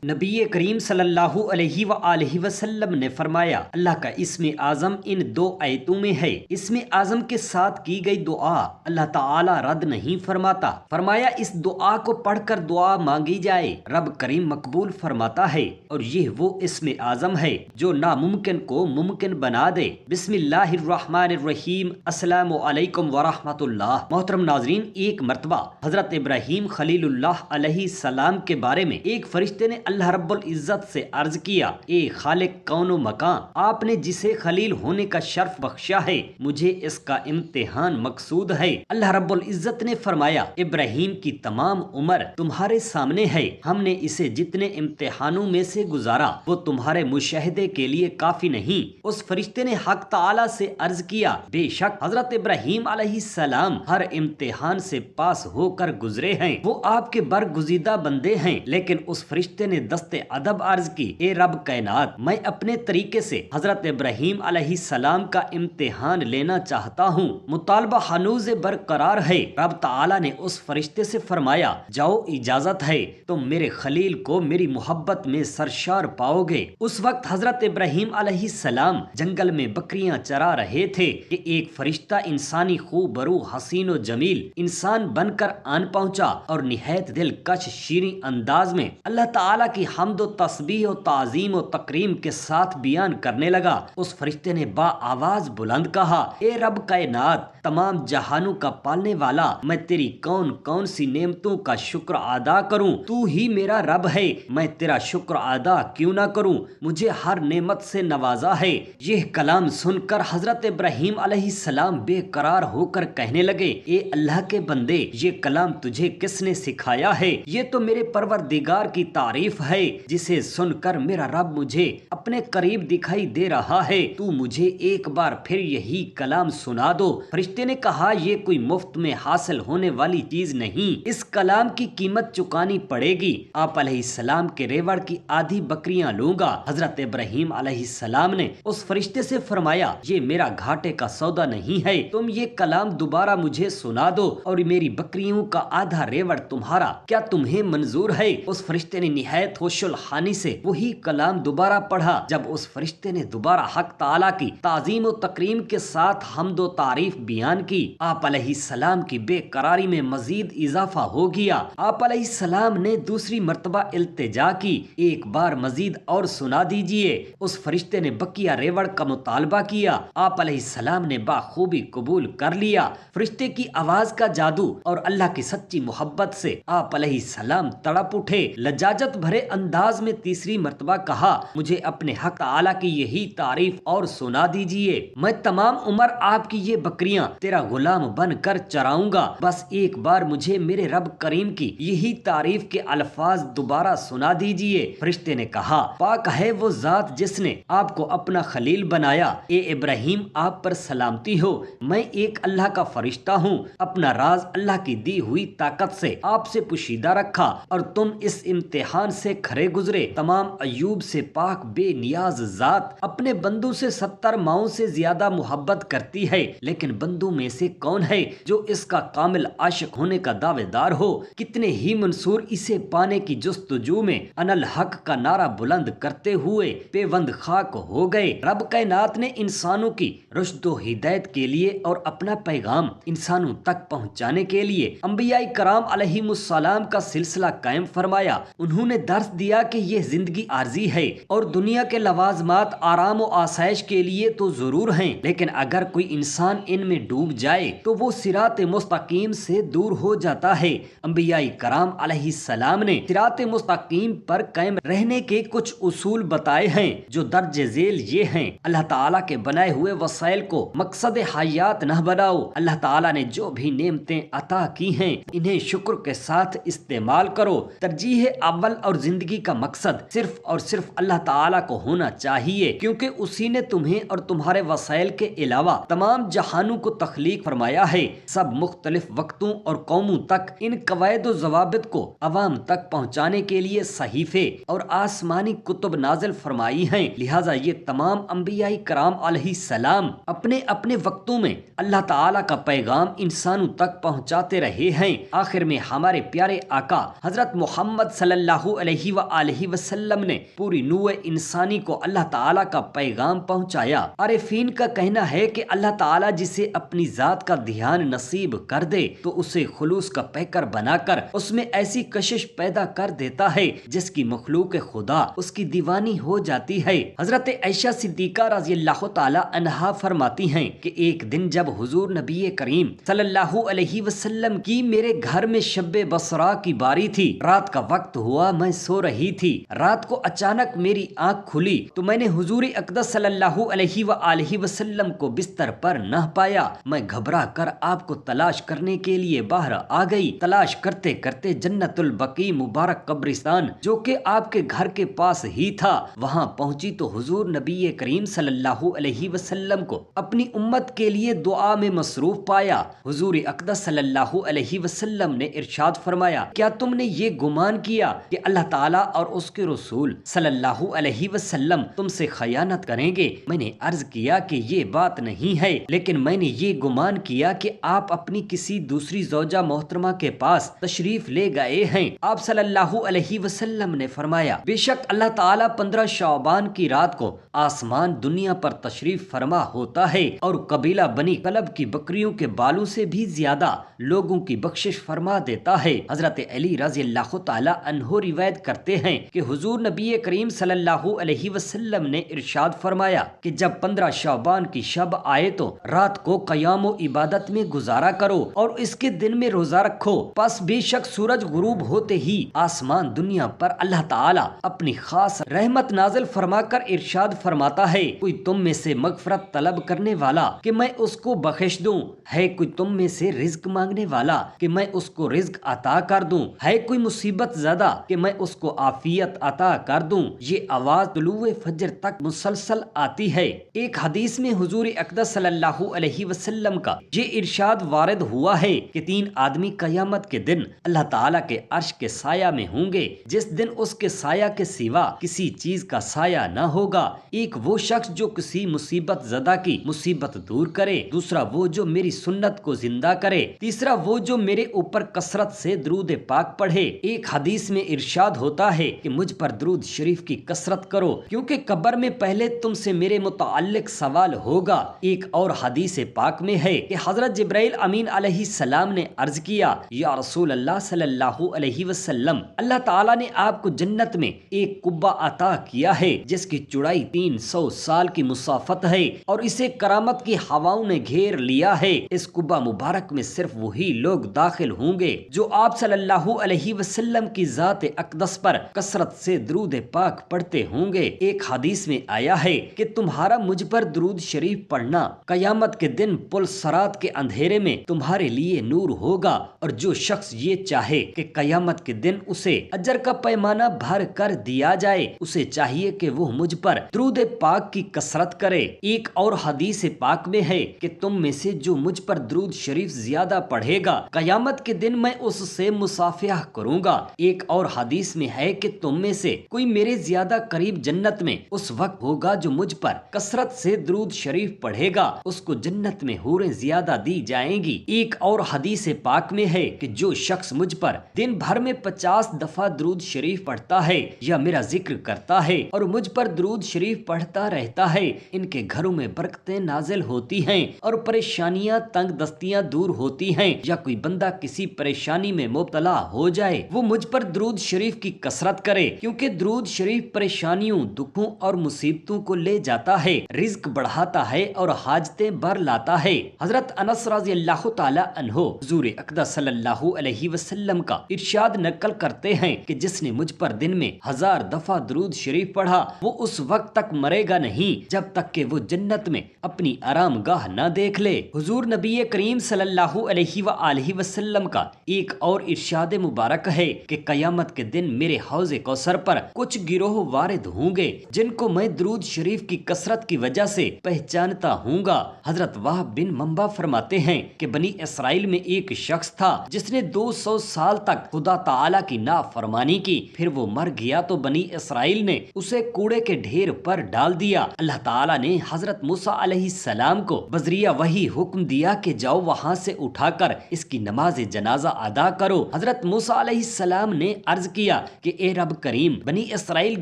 نبی کریم صلی اللہ علیہ وآلہ وسلم نے فرمایا، اللہ کا اسم اعظم ان دو آیتوں میں ہے۔ اسم اعظم کے ساتھ کی گئی دعا اللہ تعالی رد نہیں فرماتا۔ فرمایا اس دعا کو پڑھ کر دعا مانگی جائے، رب کریم مقبول فرماتا ہے، اور یہ وہ اسم اعظم ہے جو ناممکن کو ممکن بنا دے۔ بسم اللہ الرحمن الرحیم۔ السلام علیکم ورحمۃ اللہ۔ محترم ناظرین، ایک مرتبہ حضرت ابراہیم خلیل اللہ علیہ السلام کے بارے میں ایک فرشتے نے اللہ رب العزت سے عرض کیا، اے خالق کون و مکان، آپ نے جسے خلیل ہونے کا شرف بخشا ہے، مجھے اس کا امتحان مقصود ہے۔ اللہ رب العزت نے فرمایا، ابراہیم کی تمام عمر تمہارے سامنے ہے، ہم نے اسے جتنے امتحانوں میں سے گزارا وہ تمہارے مشاہدے کے لیے کافی نہیں۔ اس فرشتے نے حق تعالی سے عرض کیا، بے شک حضرت ابراہیم علیہ السلام ہر امتحان سے پاس ہو کر گزرے ہیں، وہ آپ کے برگزیدہ بندے ہیں۔ لیکن اس فرشتے نے دست ادب عرض کی، اے رب کائنات، میں اپنے طریقے سے حضرت ابراہیم علیہ السلام کا امتحان لینا چاہتا ہوں، مطالبہ ہنوز برقرار ہے۔ رب تعالی نے اس فرشتے سے فرمایا، جاؤ اجازت ہے، تم میرے خلیل کو میری محبت میں سرشار پاؤ گے۔ اس وقت حضرت ابراہیم علیہ السلام جنگل میں بکریاں چرا رہے تھے کہ ایک فرشتہ انسانی خوبرو حسین و جمیل انسان بن کر آن پہنچا اور نہایت دلکش شیریں انداز میں اللہ تعالیٰ کی حمد و تسبیح و تعظیم و تکریم کے ساتھ بیان کرنے لگا۔ اس فرشتے نے با آواز بلند کہا، اے رب کائنات، تمام جہانوں کا پالنے والا، میں تیری کون کون سی نعمتوں کا شکر ادا کروں، تو ہی میرا رب ہے، میں تیرا شکر ادا کیوں نہ کروں، مجھے ہر نعمت سے نوازا ہے۔ یہ کلام سن کر حضرت ابراہیم علیہ السلام بے قرار ہو کر کہنے لگے، اے اللہ کے بندے، یہ کلام تجھے کس نے سکھایا ہے؟ یہ تو میرے پروردگار کی تعریف ہے جسے سن کر میرا رب مجھے اپنے قریب دکھائی دے رہا ہے، تو مجھے ایک بار پھر یہی کلام سنا دو۔ فرشتے نے کہا، یہ کوئی مفت میں حاصل ہونے والی چیز نہیں، اس کلام کی قیمت چکانی پڑے گی۔ آپ علیہ السلام کے ریوڑ کی آدھی بکریاں لوں گا۔ حضرت ابراہیم علیہ السلام نے اس فرشتے سے فرمایا، یہ میرا گھاٹے کا سودا نہیں ہے، تم یہ کلام دوبارہ مجھے سنا دو اور میری بکریوں کا آدھا ریوڑ تمہارا، کیا تمہیں منظور ہے؟ اس فرشتے نے نہایت ہوش الحانی سے وہی کلام دوبارہ پڑھا۔ جب اس فرشتے نے دوبارہ حق تعالیٰ کی تعظیم و تکریم کے ساتھ حمد و تعریف بیان کی، آپ علیہ السلام کی بے قراری میں مزید اضافہ ہو گیا۔ آپ علیہ السلام نے دوسری مرتبہ التجا کی، ایک بار مزید اور سنا دیجئے۔ اس فرشتے نے بقیہ ریوڑ کا مطالبہ کیا، آپ علیہ السلام نے بخوبی قبول کر لیا۔ فرشتے کی آواز کا جادو اور اللہ کی سچی محبت سے آپ علیہ السلام تڑپ اٹھے، لجاجت بھرے انداز میں تیسری مرتبہ کہا، مجھے اپنے حق تعالیٰ کی یہی تعریف اور سنا دیجئے، میں تمام عمر آپ کی یہ بکریاں تیرا غلام بن کر چراؤں گا، بس ایک بار مجھے میرے رب کریم کی یہی تعریف کے الفاظ دوبارہ سنا دیجئے۔ فرشتے نے کہا، پاک ہے وہ ذات جس نے آپ کو اپنا خلیل بنایا، اے ابراہیم آپ پر سلامتی ہو، میں ایک اللہ کا فرشتہ ہوں، اپنا راز اللہ کی دی ہوئی طاقت سے آپ سے پوشیدہ رکھا اور تم اس امتحان سے کھرے گزرے۔ تمام ایوب سے پاک بے نیاز ذات اپنے بندوں سے 70 ماؤں سے زیادہ محبت کرتی ہے، لیکن بندوں میں سے کون ہے جو اس کا کامل عاشق ہونے کا دعوے دار ہو؟ کتنے ہی منصور اسے پانے کی جستجو میں انا الحق کا نعرہ بلند کرتے ہوئے پیوند خاک ہو گئے۔ رب کائنات نے انسانوں کی رشد و ہدایت کے لیے اور اپنا پیغام انسانوں تک پہنچانے کے لیے انبیاء کرام علیہم السلام کا سلسلہ قائم فرمایا۔ انہوں نے درس دیا کہ یہ زندگی عارضی ہے اور دنیا کے لوازمات آرام و آسائش کے لیے تو ضرور ہیں، لیکن اگر کوئی انسان ان میں ڈوب جائے تو وہ صراط مستقیم سے دور ہو جاتا ہے۔ انبیاء کرام علیہ السلام نے صراط مستقیم پر قائم رہنے کے کچھ اصول بتائے ہیں جو درج ذیل یہ ہیں، اللہ تعالیٰ کے بنائے ہوئے وسائل کو مقصد حیات نہ بناؤ، اللہ تعالیٰ نے جو بھی نعمتیں عطا کی ہیں انہیں شکر کے ساتھ استعمال کرو، ترجیح اول اور زندگی کا مقصد صرف اور صرف اللہ تعالیٰ کو ہونا چاہیے، کیونکہ اسی نے تمہیں اور تمہارے وسائل کے علاوہ تمام جہانوں کو تخلیق فرمایا ہے۔ سب مختلف وقتوں اور قوموں تک ان قواعد و ضوابط کو عوام تک پہنچانے کے لیے صحیفے اور آسمانی کتب نازل فرمائی ہیں، لہٰذا یہ تمام انبیاء کرام علیہ السلام اپنے اپنے وقتوں میں اللہ تعالیٰ کا پیغام انسانوں تک پہنچاتے رہے ہیں۔ آخر میں ہمارے پیارے آقا حضرت محمد صلی اللہ علیہ علیہ وآلہ وسلم نے پوری نوع انسانی کو اللہ تعالیٰ کا پیغام پہنچایا۔ عارفین کا کہنا ہے کہ اللہ تعالیٰ جسے اپنی ذات کا دھیان نصیب کر دے تو اسے خلوص کا پیکر بنا کر اس میں ایسی کشش پیدا کر دیتا ہے جس کی مخلوق خدا اس کی دیوانی ہو جاتی ہے۔ حضرت عائشہ صدیقہ رضی اللہ تعالی عنہا فرماتی ہیں کہ ایک دن جب حضور نبی کریم صلی اللہ علیہ وسلم کی میرے گھر میں شب بصرا کی باری تھی، رات کا وقت ہوا، میں سو رہی تھی، رات کو اچانک میری آنکھ کھلی تو میں نے حضور اقدس صلی اللہ علیہ وآلہ وسلم کو بستر پر نہ پایا۔ میں گھبرا کر آپ کو تلاش کرنے کے لیے باہر آ گئی۔ تلاش کرتے کرتے جنت البقیع مبارک قبرستان جو کہ آپ کے گھر کے پاس ہی تھا وہاں پہنچی تو حضور نبی کریم صلی اللہ علیہ وسلم کو اپنی امت کے لیے دعا میں مصروف پایا۔ حضور اقدس صلی اللہ علیہ وسلم نے ارشاد فرمایا، کیا تم نے یہ گمان کیا کہ اللہ تعالیٰ اور اس کے رسول صلی اللہ علیہ وسلم تم سے خیانت کریں گے؟ میں نے عرض کیا کہ یہ بات نہیں ہے، لیکن میں نے یہ گمان کیا کہ آپ اپنی کسی دوسری زوجہ محترمہ کے پاس تشریف لے گئے ہیں۔ آپ صلی اللہ علیہ وسلم نے فرمایا، بے شک اللہ تعالیٰ 15 شعبان کی رات کو آسمان دنیا پر تشریف فرما ہوتا ہے اور قبیلہ بنی کلب کی بکریوں کے بالوں سے بھی زیادہ لوگوں کی بخشش فرما دیتا ہے۔ حضرت علی رضی اللہ تعالی عنہ روایت کرتے ہیں کہ حضور نبی کریم صلی اللہ علیہ وسلم نے ارشاد فرمایا کہ جب 15 شعبان کی شب آئے تو رات کو قیام و عبادت میں گزارا کرو اور اس کے دن میں روزہ رکھو، پس بے شک سورج غروب ہوتے ہی آسمان دنیا پر اللہ تعالی اپنی خاص رحمت نازل فرما کر ارشاد فرماتا ہے، کوئی تم میں سے مغفرت طلب کرنے والا کہ میں اس کو بخش دوں؟ ہے کوئی تم میں سے رزق مانگنے والا کہ میں اس کو رزق عطا کر دوں؟ ہے کوئی مصیبت زدہ کہ میں اس کو عافیت عطا کر دوں؟ یہ آواز طلوع فجر تک مسلسل آتی ہے۔ ایک حدیث میں حضور اقدس صلی اللہ علیہ وسلم کا یہ ارشاد وارد ہوا ہے کہ 3 آدمی قیامت کے دن اللہ تعالیٰ کے عرش کے سایہ میں ہوں گے جس دن اس کے سایہ کے سوا کسی چیز کا سایہ نہ ہوگا۔ ایک وہ شخص جو کسی مصیبت زدہ کی مصیبت دور کرے، دوسرا وہ جو میری سنت کو زندہ کرے، تیسرا وہ جو میرے اوپر کثرت سے درود پاک پڑھے۔ ایک حدیث میں ارشاد ہوتا ہے کہ مجھ پر درود شریف کی کثرت کرو کیونکہ قبر میں پہلے تم سے میرے متعلق سوال ہوگا۔ ایک اور حدیث پاک میں ہے کہ حضرت جبرائیل امین علیہ السلام نے عرض کیا، یا رسول اللہ صلی اللہ علیہ وسلم، اللہ تعالیٰ نے آپ کو جنت میں ایک قبہ عطا کیا ہے جس کی چوڑائی 300 سال کی مسافت ہے اور اسے کرامت کی ہواؤں نے گھیر لیا ہے۔ اس قبہ مبارک میں صرف وہی لوگ داخل ہوں گے جو آپ صلی اللہ علیہ وسلم کی ذات اقدس پر کثرت سے درود پاک پڑھتے ہوں گے۔ ایک حدیث میں آیا ہے کہ تمہارا مجھ پر درود شریف پڑھنا قیامت کے دن پل صراط کے اندھیرے میں تمہارے لیے نور ہوگا، اور جو شخص یہ چاہے کہ قیامت کے دن اسے اجر کا پیمانہ بھر کر دیا جائے، اسے چاہیے کہ وہ مجھ پر درود پاک کی کثرت کرے۔ ایک اور حدیث پاک میں ہے کہ تم میں سے جو مجھ پر درود شریف زیادہ پڑھے گا قیامت کے دن میں اس سے مصافحہ کروں گا۔ ایک اور حدیث میں ہے کہ تم میں سے کوئی میرے زیادہ قریب جنت میں اس وقت ہوگا جو مجھ پر کثرت سے درود شریف پڑھے گا، اس کو جنت میں حوریں زیادہ دی جائیں گی۔ ایک اور حدیث پاک میں ہے کہ جو شخص مجھ پر دن بھر میں 50 دفعہ درود شریف پڑھتا ہے یا میرا ذکر کرتا ہے اور مجھ پر درود شریف پڑھتا رہتا ہے، ان کے گھروں میں برکتیں نازل ہوتی ہیں اور پریشانیاں تنگ دستیاں دور ہوتی ہیں، یا کوئی بندہ کسی پریشانی میں مبتلا ہو جائے وہ مجھ پر درود شریف کی کثرت کرے، کیونکہ درود شریف پریشانیوں، دکھوں اور مصیبتوں کو لے جاتا ہے، رزق بڑھاتا ہے اور حاجتیں بھر لاتا ہے۔ حضرت انس رضی اللہ تعالی عنہ حضور اقدس صلی اللہ علیہ وسلم کا ارشاد نقل کرتے ہیں کہ جس نے مجھ پر دن میں 1000 دفعہ درود شریف پڑھا وہ اس وقت تک مرے گا نہیں جب تک کہ وہ جنت میں اپنی آرام گاہ نہ دیکھ لے۔ حضور نبی کریم صلی اللہ علیہ وآلہ وسلم کا ایک اور ارشاد مبارک ہے کہ قیامت کے دن میرے حوض کوثر پر کچھ گروہ وارد ہوں گے جن کو میں درود شریف کی کثرت کی وجہ سے پہچانتا ہوں گا۔ حضرت وہب بن منبع فرماتے ہیں کہ بنی اسرائیل میں ایک شخص تھا جس نے 200 سال تک خدا تعالی کی نافرمانی کی، پھر وہ مر گیا تو بنی اسرائیل نے اسے کوڑے کے ڈھیر پر ڈال دیا۔ اللہ تعالی نے حضرت موسیٰ علیہ السلام کو بذریعہ وحی حکم دیا کہ جاؤ وہاں سے اٹھا کر اس کی نماز جنازہ ادا کرو۔ حضرت موسیٰ علیہ السلام نے عرض کیا کہ اے رب کریم، بنی اسرائیل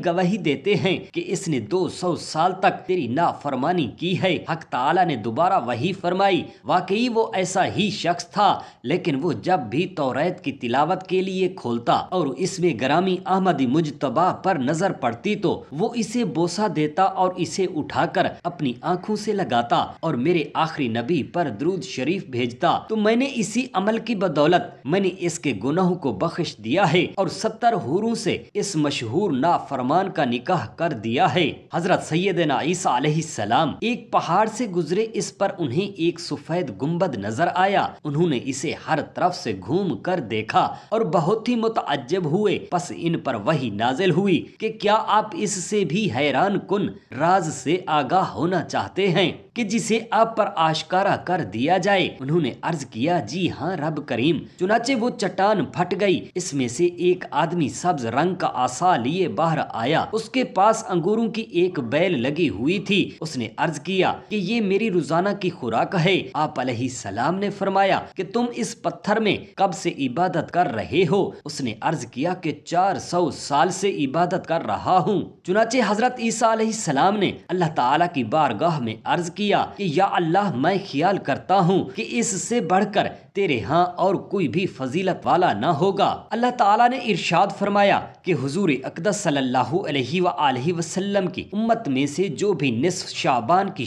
گواہی دیتے ہیں کہ اس نے 200 سال تک تیری نافرمانی کی ہے۔ حق تعالی نے دوبارہ وحی فرمائی، واقعی وہ ایسا ہی شخص تھا، لیکن وہ جب بھی توریت کی تلاوت کے لیے کھولتا اور اس میں گرامی احمد مجتبی پر نظر پڑتی تو وہ اسے بوسہ دیتا اور اسے اٹھا کر اپنی آنکھوں سے لگاتا اور میرے آخری نبی پر درود شریف بھیجتا، تو میں نے اسی عمل کی بدولت میں نے اس کے گناہوں کو بخش دیا ہے اور 70 حوروں سے اس مشہور نافرمان کا نکاح کر دیا ہے۔ حضرت سیدنا عیسیٰ علیہ السلام ایک پہاڑ سے گزرے، اس پر انہیں ایک سفید گنبد نظر آیا۔ انہوں نے اسے ہر طرف سے گھوم کر دیکھا اور بہت ہی متعجب ہوئے، پس ان پر وحی نازل ہوئی کہ کیا آپ اس سے بھی حیران کن راز سے آگاہ ہونا چاہتے ہیں کہ جسے آپ پر آشکارا کر دیا جائے؟ انہوں نے عرض کیا، جی ہاں رب کریم۔ چنانچہ وہ چٹان پھٹ گئی، اس میں سے ایک آدمی سبز رنگ کا عصا لیے باہر آیا، اس کے پاس انگوروں کی ایک بیل لگی ہوئی تھی۔ اس نے عرض کیا کہ یہ میری روزانہ کی خوراک ہے۔ آپ علیہ السلام نے فرمایا کہ تم اس پتھر میں کب سے عبادت کر رہے ہو؟ اس نے عرض کیا کہ 400 سال سے عبادت کر رہا ہوں۔ چنانچہ حضرت عیسیٰ علیہ السلام نے اللہ تعالیٰ کی بارگاہ میں عرض کیا کہ یا اللہ، میں خیال کرتا ہوں کہ اس سے بڑھ کر تیرے ہاں اور کوئی بھی فضیلت والا نہ ہوگا۔ اللہ تعالیٰ نے ارشاد فرمایا کہ حضور اقدس صلی اللہ علیہ وآلہ وسلم کی امت میں سے جو بھی نصف شعبان کی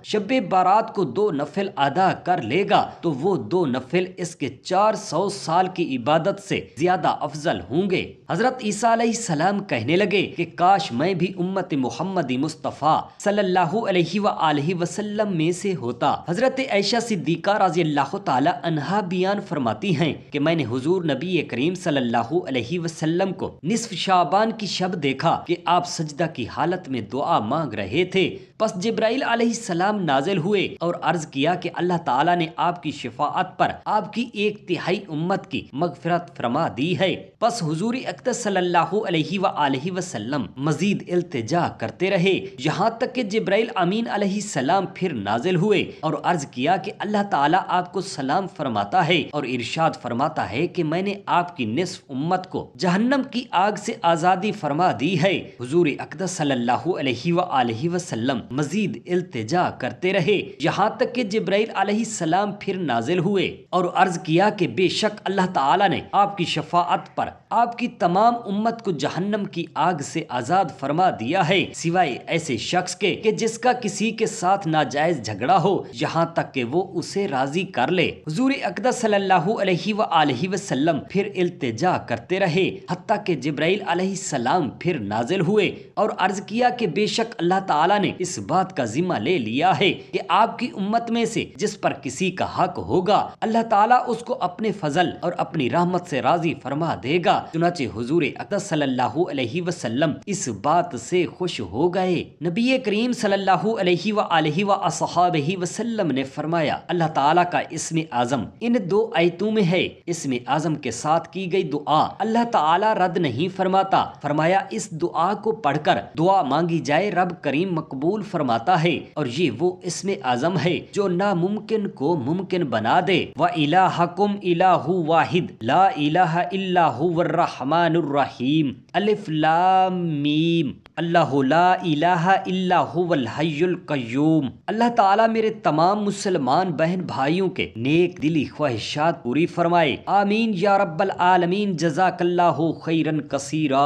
شب بارات کو 2 نفل ادا کر لے گا تو وہ 2 نفل اس کے 400 سال کی عبادت سے زیادہ افضل ہوں گے۔ حضرت عیسیٰ علیہ السلام کہنے لگے کہ کاش میں بھی امت محمد مصطفیٰ صلی اللہ علیہ وآلہ وسلم میں سے ہوتا۔ حضرت عائشہ صدیقہ رضی اللہ تعالی عنہا بیان فرماتی ہیں کہ میں نے حضور نبی کریم صلی اللہ علیہ وسلم کو نصف شعبان کی شب دیکھا کہ آپ سجدہ کی حالت میں دعا مانگ رہے تھے، پس جبرائیل علیہ السلام نازل ہوئے اور عرض کیا کہ اللہ تعالیٰ نے آپ کی شفاعت پر آپ کی 1/3 امت کی مغفرت فرما دی ہے۔ پس حضور اقدس صلی اللہ علیہ وآلہ وسلم مزید التجا کرتے رہے، یہاں تک کہ جبرائیل امین علیہ السلام پھر نازل ہوئے اور عرض کیا کہ اللہ تعالیٰ آپ کو سلام فرماتا ہے اور ارشاد فرماتا ہے کہ میں نے آپ کی نصف امت کو جہنم کی آگ سے آزادی فرما دی ہے۔ حضور اقدس صلی اللہ علیہ وآلہ وسلم مزید التجا کرتے رہے، یہاں تک کہ جبرائیل علیہ السلام پھر نازل ہوئے اور عرض کیا کہ بے شک اللہ تعالیٰ نے آپ کی شفاعت پر آپ کی تمام امت کو جہنم کی آگ سے آزاد فرما دیا ہے، سوائے ایسے شخص کے کہ جس کا کسی کے ساتھ ناجائز جھگڑا ہو، یہاں تک کہ وہ اسے راضی کر لے۔ حضور اقدس صلی اللہ علیہ وآلہ وسلم پھر التجا کرتے رہے، حتیٰ کہ جبرائیل علیہ السلام پھر نازل ہوئے اور عرض کیا کہ بے شک اللہ تعالیٰ نے اس بات کا ذمہ لے لیا ہے کہ آپ کی امت میں سے جس پر کسی کا حق ہوگا، اللہ تعالیٰ اس کو اپنے فضل اور اپنی رحمت سے راضی فرما دے گا۔ چنانچہ حضور اقدس صلی اللہ علیہ وسلم اس بات سے خوش ہو گئے۔ نبی کریم صلی اللہ علیہ وآلہ وصحابہ وسلم نے فرمایا، اللہ تعالیٰ کا اسم اعظم ان 2 آیتوں میں ہے۔ اسم اعظم کے ساتھ کی گئی دعا اللہ تعالیٰ رد نہیں فرماتا۔ فرمایا اس دعا کو پڑھ کر دعا مانگی جائے رب کریم مقبول فرماتا ہے، اور یہ وہ اسم اعظم ہے جو ناممکن کو ممکن بنا دے۔ وَإِلَٰهَكُمْ إِلَٰهٌ وَاحِدٌ لَا إِلَٰهَ إِلَّا هُوَ الرَّحْمَٰنُ الرَّحِيمُ الف لام میم اللہ لا الہ الا هو الحی القیوم۔ اللہ تعالیٰ میرے تمام مسلمان بہن بھائیوں کے نیک دلی خواہشات پوری فرمائے، آمین یا رب العالمین۔ جزاک اللہ خیرا کثیرا۔